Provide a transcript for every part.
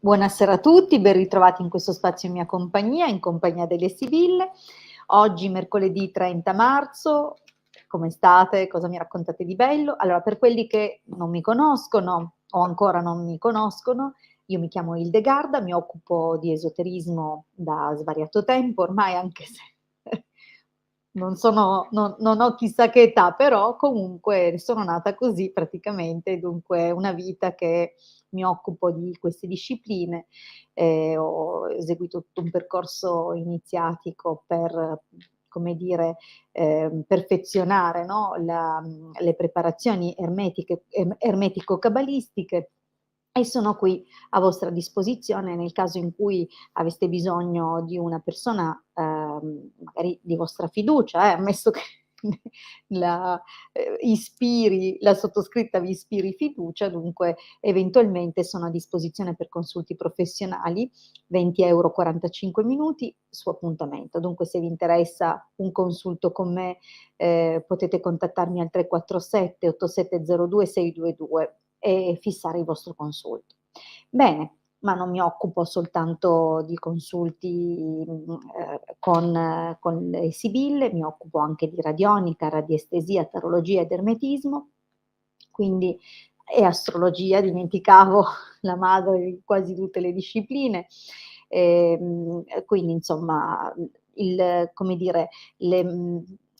Buonasera a tutti, ben ritrovati in questo spazio in mia compagnia, in compagnia delle Sibille. Oggi mercoledì 30 marzo, come state? Cosa mi raccontate di bello? Allora, per quelli che non mi conoscono o ancora non mi conoscono, io mi chiamo Hildegarda, mi occupo di esoterismo da svariato tempo, ormai anche se non ho chissà che età, però comunque sono nata così praticamente, dunque una vita che mi occupo di queste discipline, ho eseguito tutto un percorso iniziatico per, come dire, perfezionare, no, le preparazioni ermetico-cabalistiche e sono qui a vostra disposizione nel caso in cui aveste bisogno di una persona, magari di vostra fiducia, ammesso che la ispiri la sottoscritta vi ispiri fiducia, dunque eventualmente sono a disposizione per consulti professionali, 20 € 45 minuti su appuntamento. Dunque se vi interessa un consulto con me, potete contattarmi al 347 8702 622 e fissare il vostro consulto. Bene, ma non mi occupo soltanto di consulti, con le sibille, mi occupo anche di radionica, radiestesia, tarologia ed ermetismo, quindi e astrologia, dimenticavo la madre di quasi tutte le discipline. Quindi insomma, il come dire,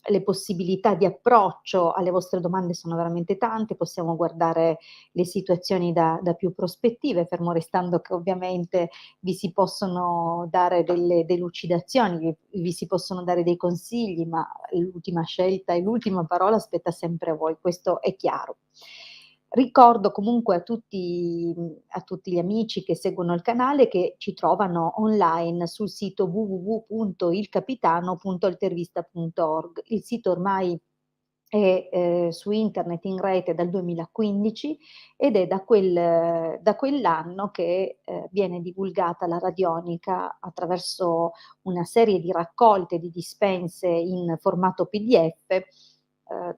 le possibilità di approccio alle vostre domande sono veramente tante, possiamo guardare le situazioni da più prospettive, fermo restando che ovviamente vi si possono dare delle delucidazioni, vi si possono dare dei consigli, ma l'ultima scelta e l'ultima parola spetta sempre a voi, questo è chiaro. Ricordo comunque a tutti gli amici che seguono il canale che ci trovano online sul sito www.ilcapitano.altervista.org. Il sito ormai è, su internet in rete dal 2015 ed è da quell'anno che, viene divulgata la radionica attraverso una serie di raccolte di dispense in formato PDF,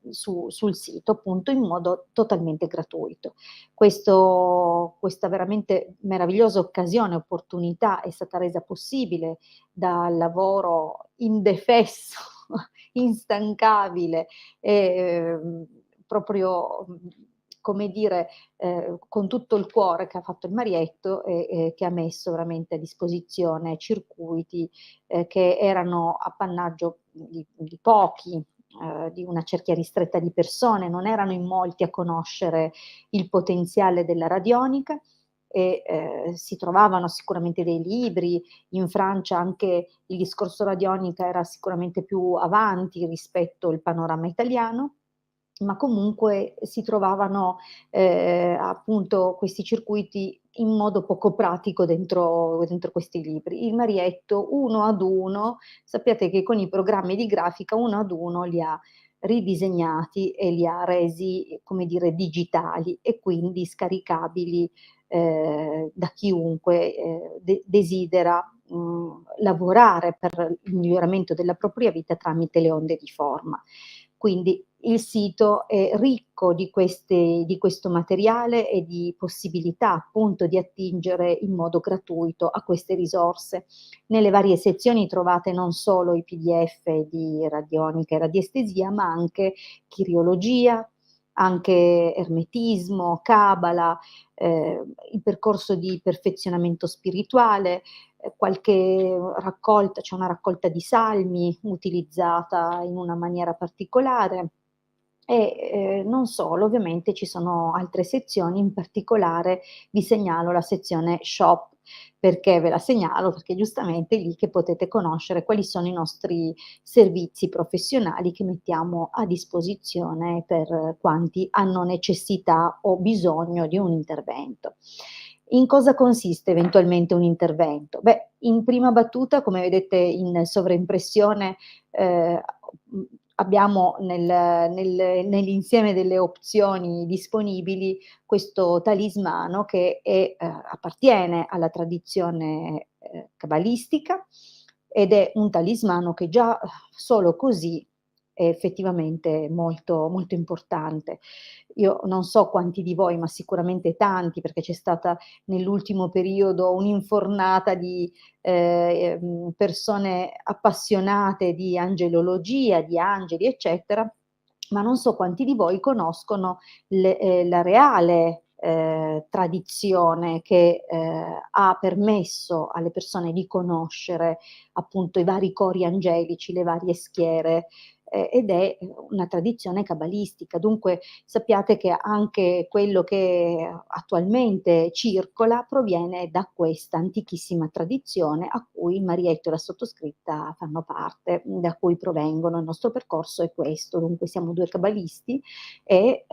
sul sito appunto in modo totalmente gratuito. Questa veramente meravigliosa occasione, opportunità è stata resa possibile dal lavoro indefesso, instancabile e, proprio, come dire, con tutto il cuore che ha fatto il Marietto e che ha messo veramente a disposizione circuiti, che erano appannaggio di pochi, di una cerchia ristretta di persone, non erano in molti a conoscere il potenziale della radionica e, si trovavano sicuramente dei libri. In Francia anche il discorso radionica era sicuramente più avanti rispetto al panorama italiano, ma comunque si trovavano, appunto questi circuiti in modo poco pratico dentro questi libri. Il Marietto uno ad uno, sappiate che con i programmi di grafica uno ad uno li ha ridisegnati e li ha resi, come dire, digitali e quindi scaricabili, da chiunque, desidera, lavorare per il miglioramento della propria vita tramite le onde di forma. Quindi il sito è ricco di questo materiale e di possibilità appunto di attingere in modo gratuito a queste risorse. Nelle varie sezioni trovate non solo i PDF di radionica e radiestesia, ma anche chiriologia, anche ermetismo, cabala, il percorso di perfezionamento spirituale, qualche raccolta, c'è una raccolta di salmi utilizzata in una maniera particolare e, non solo, ovviamente ci sono altre sezioni, in particolare vi segnalo la sezione shop. Perché ve la segnalo? Perché giustamente è lì che potete conoscere quali sono i nostri servizi professionali che mettiamo a disposizione per quanti hanno necessità o bisogno di un intervento. In cosa consiste eventualmente un intervento? Beh, in prima battuta, come vedete in sovraimpressione, abbiamo nell'insieme delle opzioni disponibili questo talismano che appartiene alla tradizione cabalistica ed è un talismano che già solo così è effettivamente molto, molto importante. Io non so quanti di voi, ma sicuramente tanti, perché c'è stata nell'ultimo periodo un'infornata di persone appassionate di angelologia, di angeli, eccetera, ma non so quanti di voi conoscono la reale tradizione che ha permesso alle persone di conoscere appunto i vari cori angelici, le varie schiere, ed è una tradizione cabalistica. Dunque sappiate che anche quello che attualmente circola proviene da questa antichissima tradizione a cui Marietto e la sottoscritta fanno parte, da cui provengono. Il nostro percorso è questo, dunque siamo 2 cabalisti e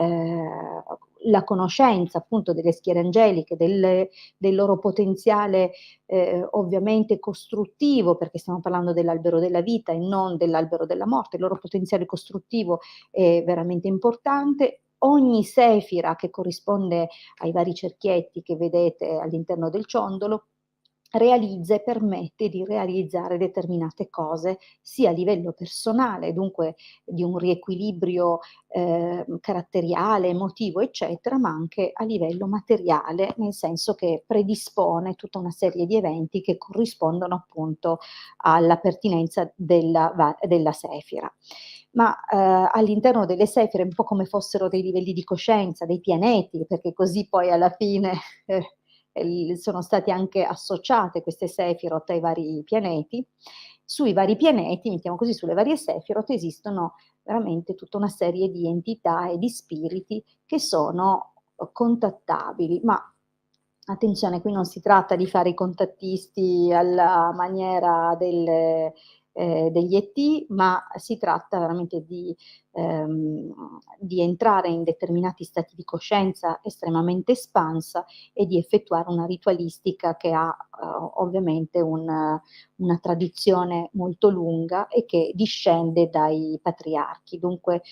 la conoscenza appunto delle schiere angeliche, del loro potenziale ovviamente costruttivo, perché stiamo parlando dell'albero della vita e non dell'albero della morte, il loro potenziale costruttivo è veramente importante. Ogni sefira che corrisponde ai vari cerchietti che vedete all'interno del ciondolo realizza e permette di realizzare determinate cose sia a livello personale, dunque di un riequilibrio caratteriale, emotivo, eccetera, ma anche a livello materiale, nel senso che predispone tutta una serie di eventi che corrispondono appunto alla pertinenza della sefira. Ma all'interno delle sefire, un po' come fossero dei livelli di coscienza, dei pianeti, perché così poi alla fine sono stati anche associate queste Sefirot ai vari pianeti. Sui vari pianeti, mettiamo così, sulle varie Sefirot esistono veramente tutta una serie di entità e di spiriti che sono contattabili, ma attenzione, qui non si tratta di fare i contattisti alla maniera degli ET, ma si tratta veramente di entrare in determinati stati di coscienza estremamente espansa e di effettuare una ritualistica che ha ovviamente una tradizione molto lunga e che discende dai patriarchi. Dunque,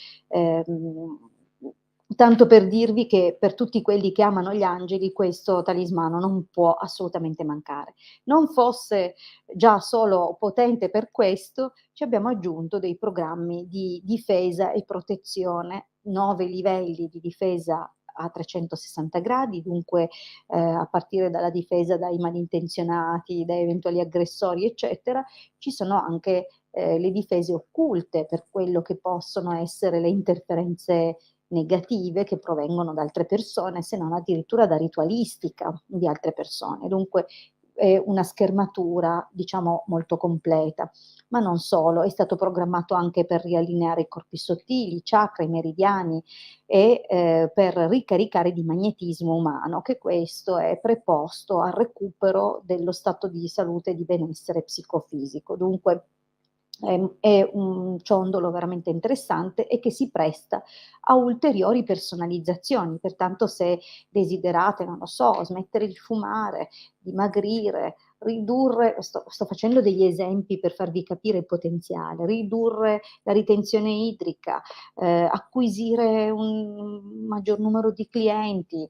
tanto per dirvi che per tutti quelli che amano gli angeli questo talismano non può assolutamente mancare. Non fosse già solo potente per questo, ci abbiamo aggiunto dei programmi di difesa e protezione, 9 livelli di difesa a 360 gradi, dunque a partire dalla difesa dai malintenzionati, da eventuali aggressori, eccetera, ci sono anche le difese occulte per quello che possono essere le interferenze negative che provengono da altre persone, se non addirittura da ritualistica di altre persone. Dunque è una schermatura, diciamo, molto completa. Ma non solo, è stato programmato anche per riallineare i corpi sottili, i chakra, i meridiani e per ricaricare di magnetismo umano, che questo è preposto al recupero dello stato di salute e di benessere psicofisico. Dunque è un ciondolo veramente interessante e che si presta a ulteriori personalizzazioni. Pertanto se desiderate, non lo so, smettere di fumare, dimagrire, ridurre, sto facendo degli esempi per farvi capire il potenziale, ridurre la ritenzione idrica, acquisire un maggior numero di clienti,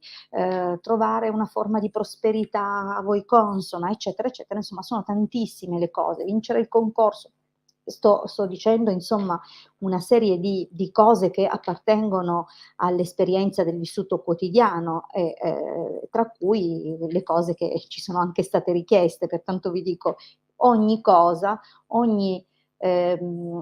trovare una forma di prosperità a voi consona, eccetera, eccetera. Insomma, sono tantissime le cose. Vincere il concorso. Sto dicendo insomma una serie di cose che appartengono all'esperienza del vissuto quotidiano e tra cui le cose che ci sono anche state richieste. Pertanto vi dico, ogni cosa, ogni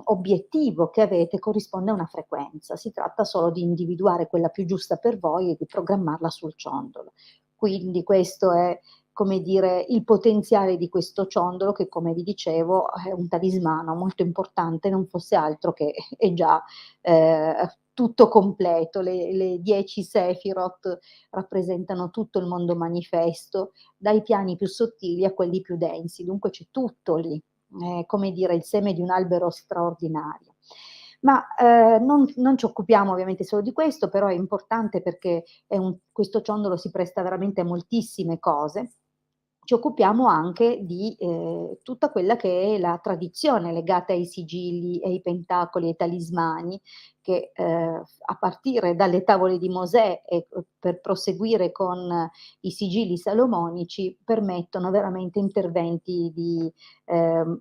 obiettivo che avete corrisponde a una frequenza. Si tratta solo di individuare quella più giusta per voi e di programmarla sul ciondolo. Quindi questo è, come dire, il potenziale di questo ciondolo che, come vi dicevo, è un talismano molto importante, non fosse altro che è già tutto completo. Le 10 Sefirot rappresentano tutto il mondo manifesto, dai piani più sottili a quelli più densi, dunque c'è tutto lì, come dire, il seme di un albero straordinario. Ma non ci occupiamo ovviamente solo di questo, però è importante perché questo ciondolo si presta veramente a moltissime cose. Ci occupiamo anche di tutta quella che è la tradizione legata ai sigilli, ai pentacoli, ai talismani, che a partire dalle tavole di Mosè e per proseguire con i sigilli salomonici permettono veramente interventi di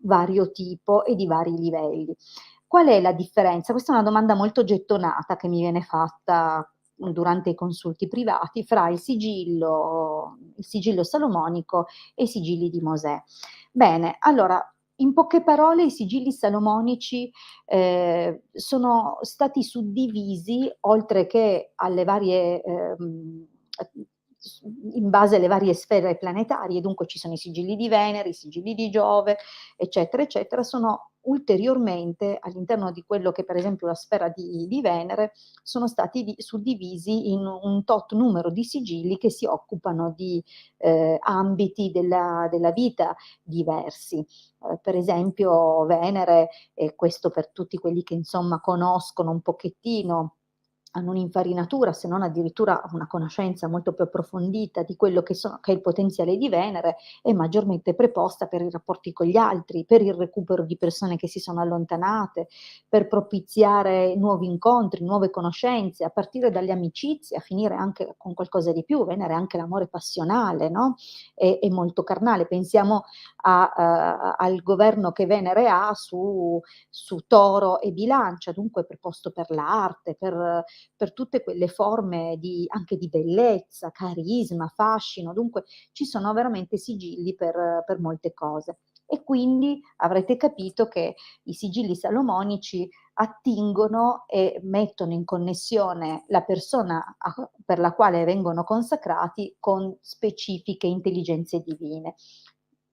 vario tipo e di vari livelli. Qual è la differenza? Questa è una domanda molto gettonata che mi viene fatta durante i consulti privati fra il sigillo salomonico e i sigilli di Mosè. Bene, allora, in poche parole, i sigilli salomonici sono stati suddivisi, oltre che alle varie, in base alle varie sfere planetarie, dunque ci sono i sigilli di Venere, i sigilli di Giove, eccetera, eccetera, sono ulteriormente all'interno di quello che per esempio la sfera di Venere sono stati suddivisi in un tot numero di sigilli che si occupano di ambiti della vita diversi. Per esempio Venere, e questo per tutti quelli che insomma conoscono un pochettino, hanno un'infarinatura, se non addirittura una conoscenza molto più approfondita di quello che è il potenziale di Venere, è maggiormente preposta per i rapporti con gli altri, per il recupero di persone che si sono allontanate, per propiziare nuovi incontri, nuove conoscenze, a partire dalle amicizie, a finire anche con qualcosa di più. Venere è anche l'amore passionale, no? È molto carnale. Pensiamo al governo che Venere ha su Toro e Bilancia, dunque preposto per l'arte, per tutte quelle forme anche di bellezza, carisma, fascino, dunque ci sono veramente sigilli per molte cose. E quindi avrete capito che i sigilli salomonici attingono e mettono in connessione la persona per la quale vengono consacrati con specifiche intelligenze divine.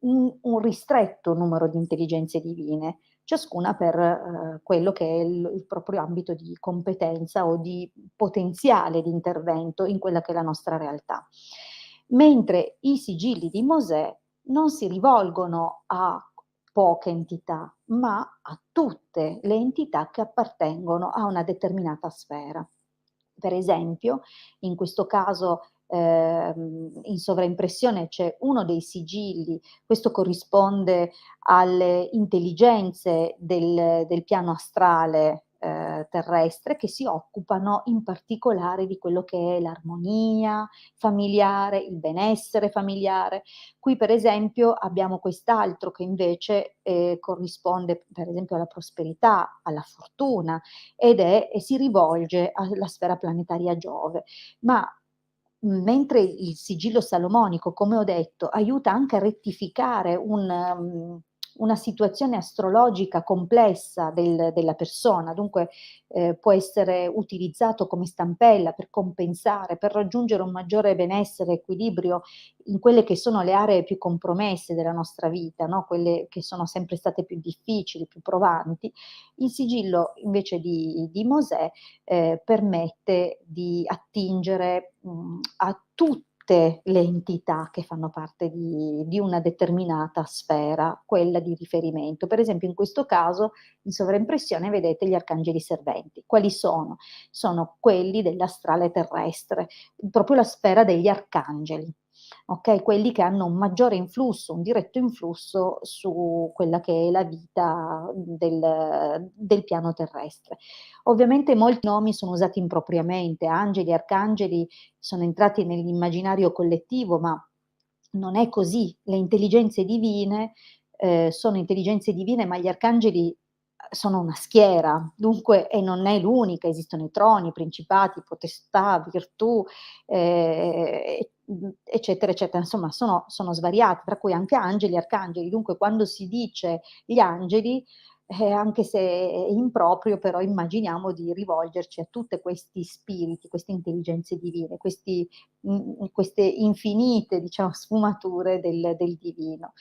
Un ristretto numero di intelligenze divine, ciascuna per quello che è il proprio ambito di competenza o di potenziale di intervento in quella che è la nostra realtà. Mentre i sigilli di Mosè non si rivolgono a poche entità, ma a tutte le entità che appartengono a una determinata sfera. Per esempio, in questo caso in sovraimpressione c'è uno dei sigilli, questo corrisponde alle intelligenze del piano astrale terrestre, che si occupano in particolare di quello che è l'armonia familiare, il benessere familiare. Qui per esempio abbiamo quest'altro che invece corrisponde per esempio alla prosperità, alla fortuna, e si rivolge alla sfera planetaria Giove. Ma mentre il sigillo salomonico, come ho detto, aiuta anche a rettificare una situazione astrologica complessa della persona, dunque può essere utilizzato come stampella per compensare, per raggiungere un maggiore benessere e equilibrio in quelle che sono le aree più compromesse della nostra vita, no? Quelle che sono sempre state più difficili, più provanti. Il sigillo invece di Mosè permette di attingere a tutte le entità che fanno parte di una determinata sfera, quella di riferimento. Per esempio in questo caso in sovraimpressione vedete gli arcangeli serventi. Quali sono? Sono quelli dell'astrale terrestre, proprio la sfera degli arcangeli. Okay, quelli che hanno un maggiore influsso, un diretto influsso su quella che è la vita del piano terrestre. Ovviamente molti nomi sono usati impropriamente, angeli, arcangeli sono entrati nell'immaginario collettivo, ma non è così. Le intelligenze divine sono intelligenze divine, ma gli arcangeli sono una schiera, dunque, e non è l'unica, esistono i troni, i principati, potestà, virtù, eccetera, eccetera. Insomma, sono svariati, tra cui anche angeli, arcangeli. Dunque, quando si dice gli angeli, anche se è improprio, però immaginiamo di rivolgerci a tutti questi spiriti, queste intelligenze divine, queste infinite, diciamo, sfumature del divino.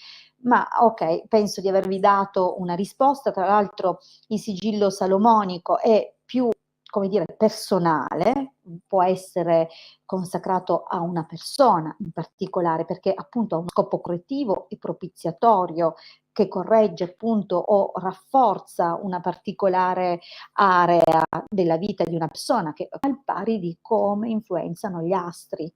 Ma ok, penso di avervi dato una risposta. Tra l'altro il sigillo salomonico è più, come dire, personale, può essere consacrato a una persona in particolare, perché appunto ha uno scopo correttivo e propiziatorio che corregge appunto o rafforza una particolare area della vita di una persona, che al pari di come influenzano gli astri,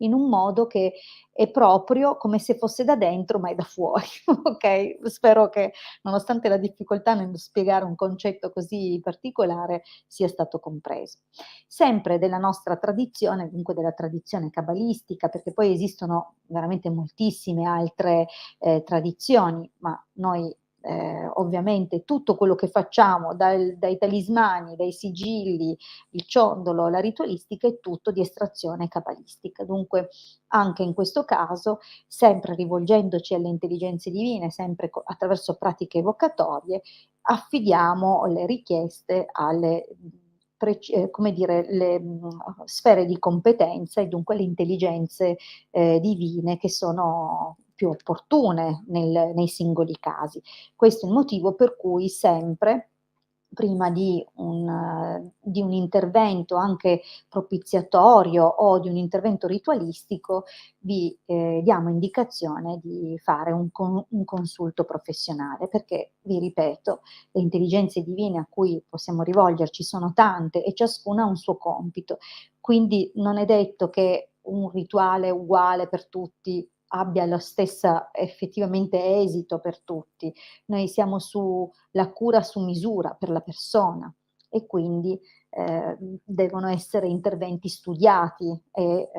in un modo che è proprio come se fosse da dentro ma è da fuori. Ok? Spero che nonostante la difficoltà nello spiegare un concetto così particolare sia stato compreso. Sempre della nostra tradizione, dunque della tradizione cabalistica, perché poi esistono veramente moltissime altre tradizioni, ma noi ovviamente tutto quello che facciamo, dai talismani, dai sigilli, il ciondolo, la ritualistica, è tutto di estrazione cabalistica. Dunque, anche in questo caso, sempre rivolgendoci alle intelligenze divine, sempre attraverso pratiche evocatorie, affidiamo le richieste alle come dire, le sfere di competenza e dunque le intelligenze divine che sono più opportune nei singoli casi. Questo è il motivo per cui sempre prima di un intervento anche propiziatorio o di un intervento ritualistico, vi diamo indicazione di fare un consulto professionale, perché, vi ripeto, le intelligenze divine a cui possiamo rivolgerci sono tante e ciascuna ha un suo compito. Quindi non è detto che un rituale uguale per tutti abbia lo stesso effettivamente esito per tutti. Noi siamo sulla cura su misura per la persona e quindi devono essere interventi studiati e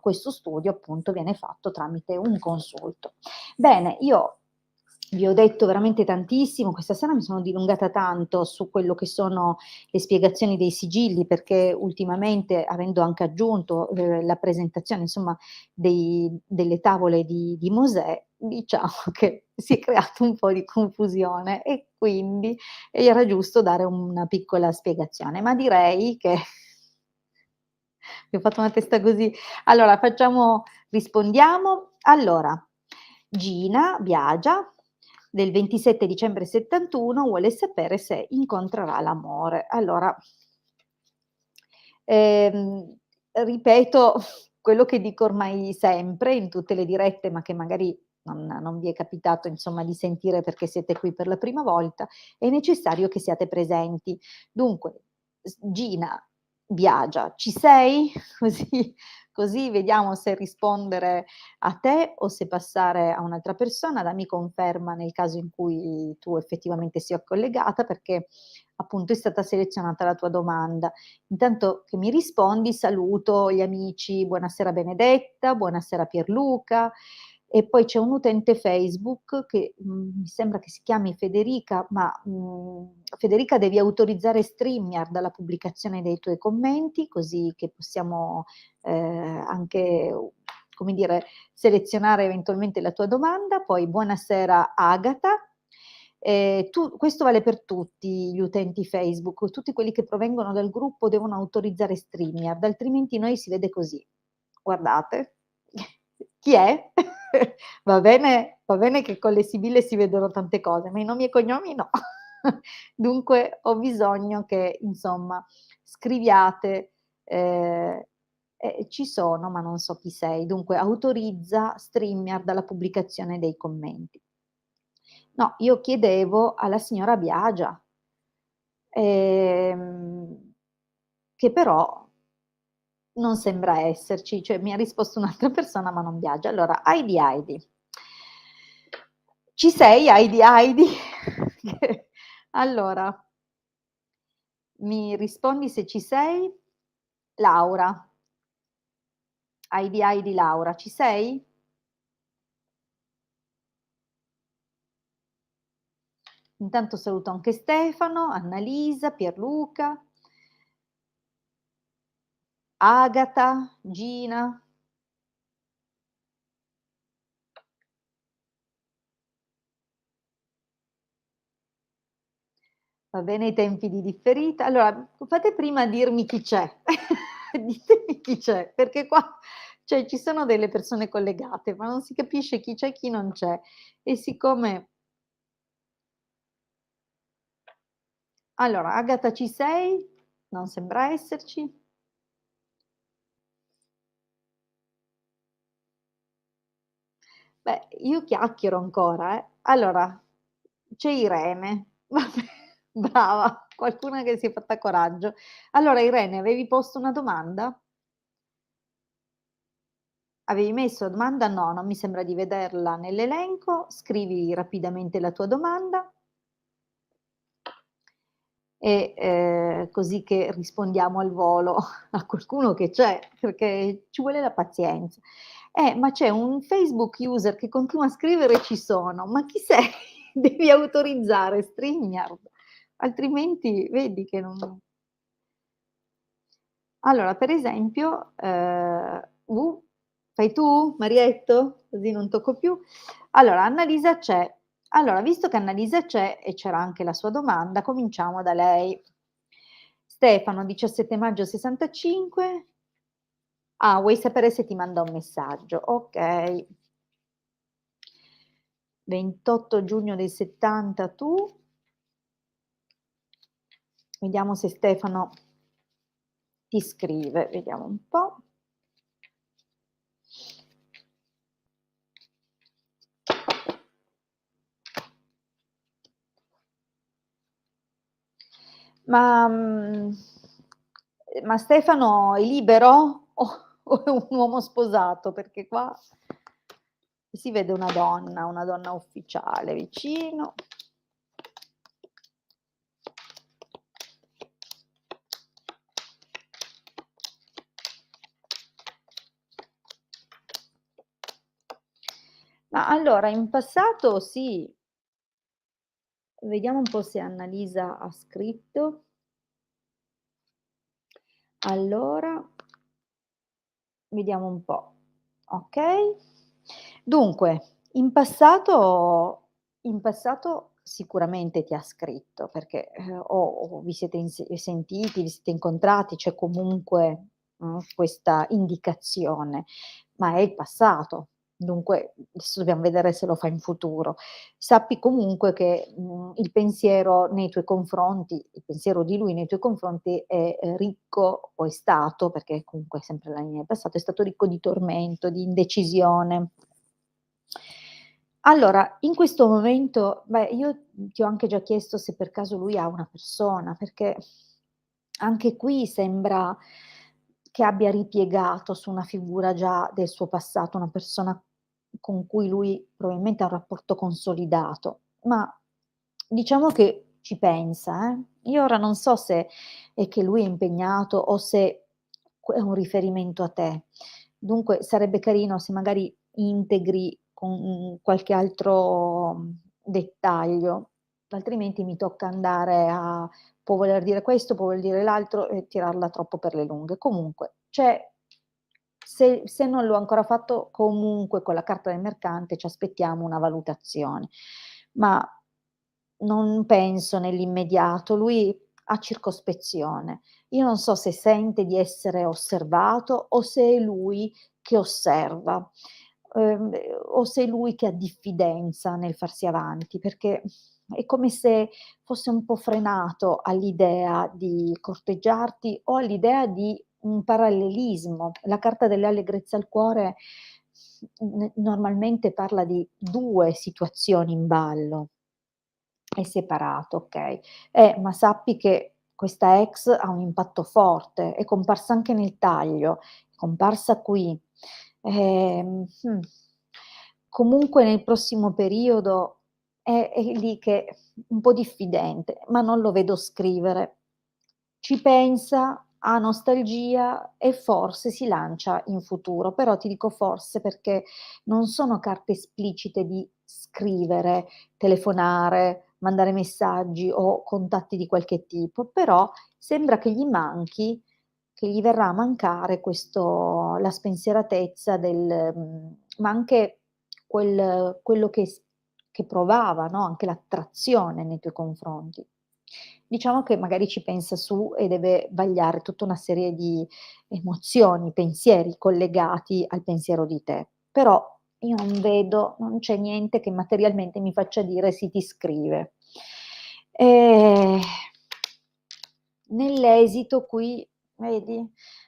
questo studio appunto viene fatto tramite un consulto. Bene, io vi ho detto veramente tantissimo, questa sera mi sono dilungata tanto su quello che sono le spiegazioni dei sigilli, perché ultimamente, avendo anche aggiunto la presentazione, insomma, delle tavole di Mosè, diciamo che si è creato un po' di confusione e quindi era giusto dare una piccola spiegazione, ma direi che mi ho fatto una testa così. Allora rispondiamo. Allora, Gina Biagia, del 27 dicembre 71, vuole sapere se incontrerà l'amore. Allora, ripeto quello che dico ormai sempre in tutte le dirette, ma che magari non vi è capitato insomma di sentire perché siete qui per la prima volta, è necessario che siate presenti. Dunque, Gina Biagia, ci sei? Così vediamo se rispondere a te o se passare a un'altra persona. Dammi conferma nel caso in cui tu effettivamente sia collegata, perché appunto è stata selezionata la tua domanda. Intanto che mi rispondi, saluto gli amici, buonasera Benedetta, buonasera Pierluca, e poi c'è un utente Facebook che mi sembra che si chiami Federica, ma Federica, devi autorizzare StreamYard alla pubblicazione dei tuoi commenti, così che possiamo anche, come dire, selezionare eventualmente la tua domanda. Poi buonasera Agata. Questo vale per tutti gli utenti Facebook, tutti quelli che provengono dal gruppo devono autorizzare StreamYard, altrimenti noi si vede così. Guardate, chi è? Va bene che con le sibille si vedono tante cose, ma i nomi e cognomi no. Dunque ho bisogno che, insomma, scriviate, ci sono, ma non so chi sei. Dunque autorizza StreamYard alla pubblicazione dei commenti. No, io chiedevo alla signora Biagia, ehm, che però non sembra esserci, cioè mi ha risposto un'altra persona ma non Biagia. Allora, Heidi Heidi. Ci sei Heidi Heidi? Allora, mi rispondi se ci sei? Laura. Heidi Heidi Laura, ci sei? Intanto saluto anche Stefano, Annalisa, Pierluca, Agata, Gina. Va bene i tempi di differita. Allora, fate prima a dirmi chi c'è. Ditemi chi c'è, perché qua cioè, ci sono delle persone collegate, ma non si capisce chi c'è e chi non c'è. E siccome... Allora, Agata ci sei? Non sembra esserci. Beh, io chiacchiero ancora, eh. Allora, c'è Irene. Vabbè, brava, qualcuna che si è fatta coraggio. Allora, Irene, avevi posto una domanda? Avevi messo domanda? No, non mi sembra di vederla nell'elenco. Scrivi rapidamente la tua domanda e così che rispondiamo al volo a qualcuno che c'è, perché ci vuole la pazienza. Ma c'è un Facebook user che continua a scrivere ci sono, ma chi sei? devi autorizzare StreamYard, altrimenti vedi che non. Allora, per esempio, fai tu, Marietto? Così non tocco più. Allora, Annalisa c'è. Allora, visto che Annalisa c'è e c'era anche la sua domanda, cominciamo da lei. Stefano, 17 maggio 65. Ah, vuoi sapere se ti manda un messaggio? Ok. 28 giugno del 70 tu. Vediamo se Stefano ti scrive, vediamo un po'. Ma, ma Stefano è libero o è un uomo sposato? Perché qua si vede una donna ufficiale vicino. Ma allora, in passato sì, vediamo un po' se Annalisa ha scritto. Allora, vediamo un po'. Ok. Dunque, in passato sicuramente ti ha scritto perché, o vi siete sentiti, vi siete incontrati, c'è comunque, questa indicazione, ma è il passato. Dunque, adesso dobbiam vedere se lo fa in futuro. Sappi comunque che, il pensiero nei tuoi confronti il pensiero di lui nei tuoi confronti è, ricco o è stato, perché comunque è sempre la linea del passato, è stato ricco di tormento, di indecisione. Allora, in questo momento, beh, io ti ho anche già chiesto se per caso lui ha una persona, perché anche qui sembra che abbia ripiegato su una figura già del suo passato, una persona con cui lui probabilmente ha un rapporto consolidato, ma diciamo che ci pensa, eh. Io ora non so se è che lui è impegnato o se è un riferimento a te. Dunque sarebbe carino se magari integri con, qualche altro, dettaglio, altrimenti mi tocca andare a può voler dire questo, può voler dire l'altro e tirarla troppo per le lunghe. Comunque c'è se non l'ho ancora fatto, comunque con la carta del mercante ci aspettiamo una valutazione, ma non penso nell'immediato. Lui ha circospezione. Io non so se sente di essere osservato o se è lui che osserva, o se è lui che ha diffidenza nel farsi avanti, perché è come se fosse un po' frenato all'idea di corteggiarti o all'idea di un parallelismo. La carta delle allegrezze al cuore normalmente parla di 2 situazioni in ballo. È separato, okay. Ma sappi che questa ex ha un impatto forte, è comparsa anche nel taglio, è comparsa qui. Mh. Comunque nel prossimo periodo è lì che un po' diffidente, ma non lo vedo scrivere. Ci pensa, ha nostalgia e forse si lancia in futuro, però ti dico forse perché non sono carte esplicite di scrivere, telefonare, mandare messaggi o contatti di qualche tipo, però sembra che gli verrà a mancare questo la spensieratezza ma anche quello che provava, no, anche l'attrazione nei tuoi confronti. Diciamo che magari ci pensa su e deve vagliare tutta una serie di emozioni, pensieri collegati al pensiero di te. Però io non c'è niente che materialmente mi faccia dire: "Sì, ti scrive". Ehm, Nell'esito qui vedi,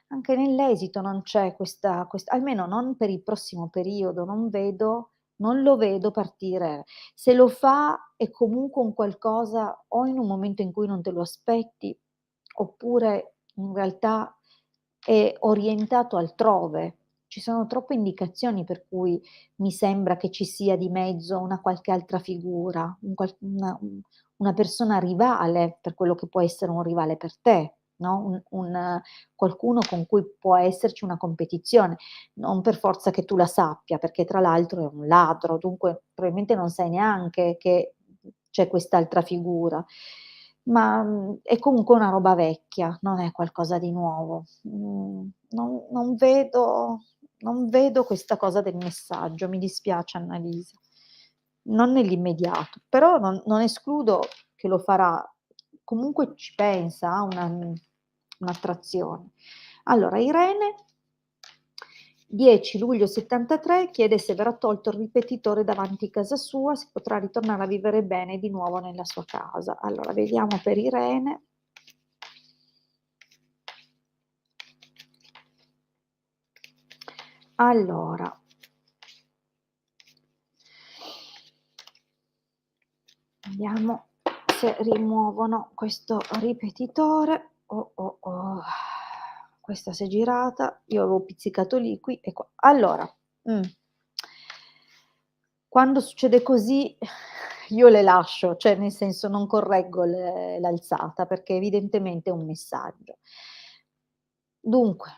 anche nell'esito non c'è questa almeno non per il prossimo periodo, non lo vedo partire. Se lo fa è comunque un qualcosa o in un momento in cui non te lo aspetti, oppure in realtà è orientato altrove. Ci sono troppe indicazioni per cui mi sembra che ci sia di mezzo una qualche altra figura, una persona rivale per quello che può essere un rivale per te, no, qualcuno con cui può esserci una competizione, non per forza che tu la sappia, perché tra l'altro è un ladro, dunque probabilmente non sai neanche che c'è quest'altra figura, ma, è comunque una roba vecchia, non è qualcosa di nuovo. Non vedo questa cosa del messaggio, mi dispiace Annalisa. Non nell'immediato, però non escludo che lo farà. Comunque ci pensa, ha un'attrazione. Allora Irene, 10 luglio '73, chiede se verrà tolto il ripetitore davanti casa sua, se potrà ritornare a vivere bene di nuovo nella sua casa. Allora vediamo per Irene. Allora, vediamo se rimuovono questo ripetitore. Oh, oh, oh. Questa si è girata, io avevo pizzicato lì, qui e qua. Allora, quando succede così io le lascio, cioè nel senso non correggo l'alzata perché evidentemente è un messaggio. Dunque,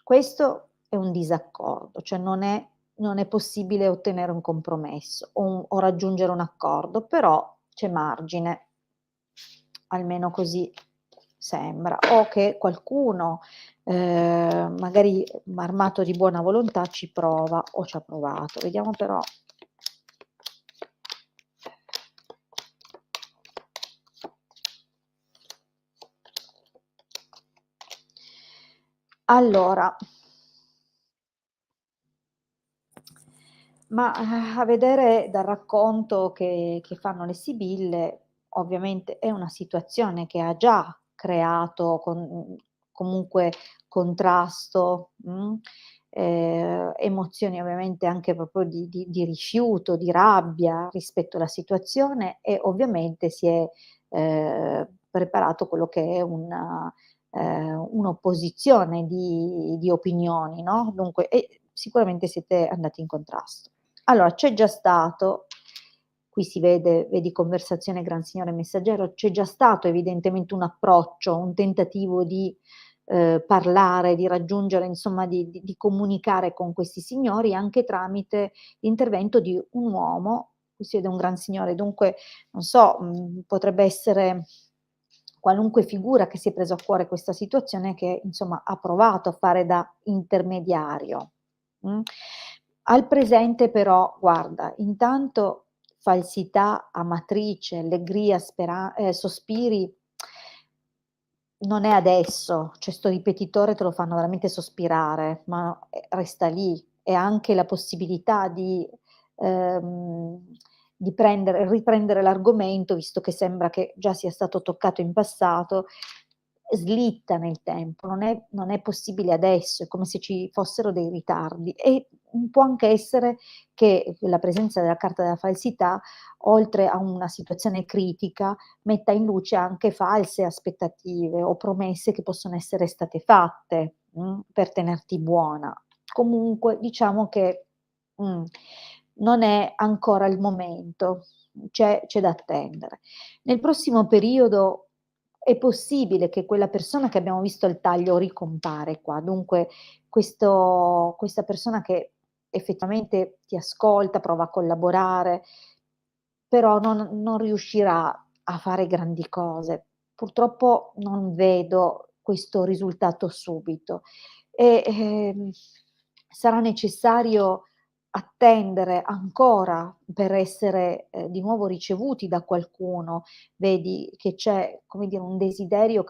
questo è un disaccordo, cioè non è possibile ottenere un compromesso o raggiungere un accordo, però c'è margine, almeno così sembra, o che qualcuno, magari armato di buona volontà ci prova o ci ha provato. Vediamo però. Allora, ma, a vedere dal racconto che fanno le sibille, ovviamente è una situazione che ha già creato comunque contrasto, emozioni ovviamente anche proprio di rifiuto, di rabbia rispetto alla situazione e ovviamente si è, preparato quello che è un'opposizione di opinioni, no, dunque e sicuramente siete andati in contrasto. Allora, c'è già stato, qui si vedi conversazione gran signore messaggero, c'è già stato evidentemente un approccio, un tentativo di, parlare, di raggiungere insomma di comunicare con questi signori anche tramite l'intervento di un uomo, qui si vede un gran signore, dunque non so, potrebbe essere qualunque figura che si è preso a cuore questa situazione che insomma ha provato a fare da intermediario. Mh. Al presente però, guarda, intanto falsità, amatrice, allegria, sospiri, non è adesso, cioè 'sto ripetitore te lo fanno veramente sospirare, ma, resta lì. E anche la possibilità ehm, di riprendere l'argomento, visto che sembra che già sia stato toccato in passato, slitta nel tempo, non è possibile adesso, è come se ci fossero dei ritardi. E, può anche essere che la presenza della carta della falsità, oltre a una situazione critica, metta in luce anche false aspettative o promesse che possono essere state fatte, per tenerti buona. Comunque diciamo che, mhmm, non è ancora il momento, c'è da attendere. Nel prossimo periodo è possibile che quella persona che abbiamo visto al taglio ricompare qua, dunque questa persona che effettivamente ti ascolta, prova a collaborare, però non riuscirà a fare grandi cose. Purtroppo non vedo questo risultato subito e, sarà necessario attendere ancora per essere, di nuovo ricevuti da qualcuno. Vedi che c'è, come dire, un desiderio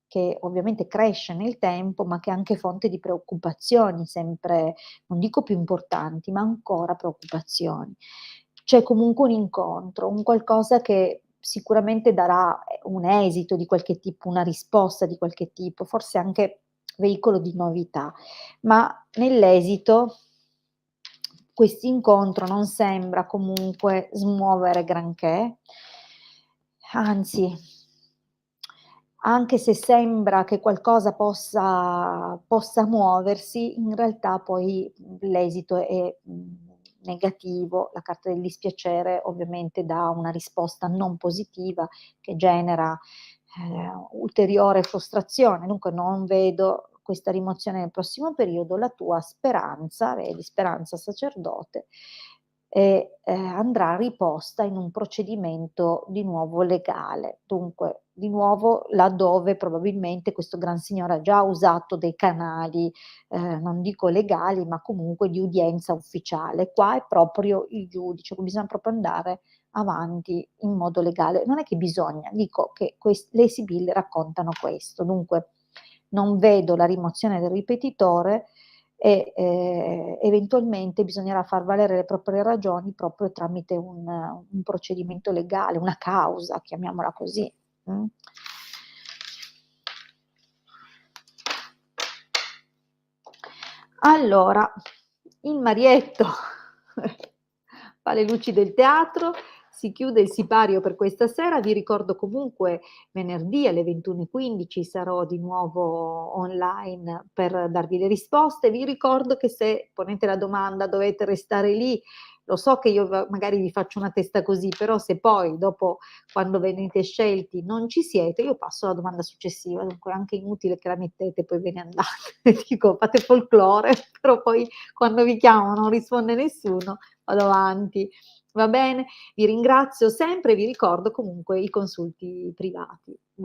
che ovviamente cresce nel tempo, ma che è anche fonte di preoccupazioni sempre, non dico più importanti, ma ancora preoccupazioni. C'è comunque un incontro, un qualcosa che sicuramente darà, un esito di qualche tipo, una risposta di qualche tipo, forse anche veicolo di novità, ma nell'esito quest'incontro non sembra comunque smuovere granché, anzi, anche se sembra che qualcosa possa muoversi, in realtà poi, l'esito è, negativo. La carta del dispiacere ovviamente dà una risposta non positiva che genera, ulteriore frustrazione. Dunque non vedo questa rimozione nel prossimo periodo. La tua speranza, vedi, speranza sacerdote, e andrà riposta in un procedimento di nuovo legale. Dunque, di nuovo laddove probabilmente questo gran signore ha già usato dei canali, non dico legali, ma comunque di udienza ufficiale. Qua è proprio il giudice, bisogna proprio andare avanti in modo legale. Non è che bisogna, dico che le sibille raccontano questo. Dunque, non vedo la rimozione del ripetitore e eventualmente bisognerà far valere le proprie ragioni proprio tramite un procedimento legale, una causa, chiamiamola così. Mm? Allora, il Marietto fa le luci del teatro, si chiude il sipario per questa sera. Vi ricordo comunque venerdì alle 21:15 sarò di nuovo online per darvi le risposte. Vi ricordo che se ponete la domanda dovete restare lì. Lo so che io magari vi faccio una testa così, però se poi dopo, quando venite scelti, non ci siete, io passo alla domanda successiva, dunque è anche inutile che la mettete, poi ve ne andate. Dico, fate folklore, però poi quando vi chiamo non risponde nessuno, vado avanti. Va bene? Vi ringrazio sempre e vi ricordo comunque i consulti privati.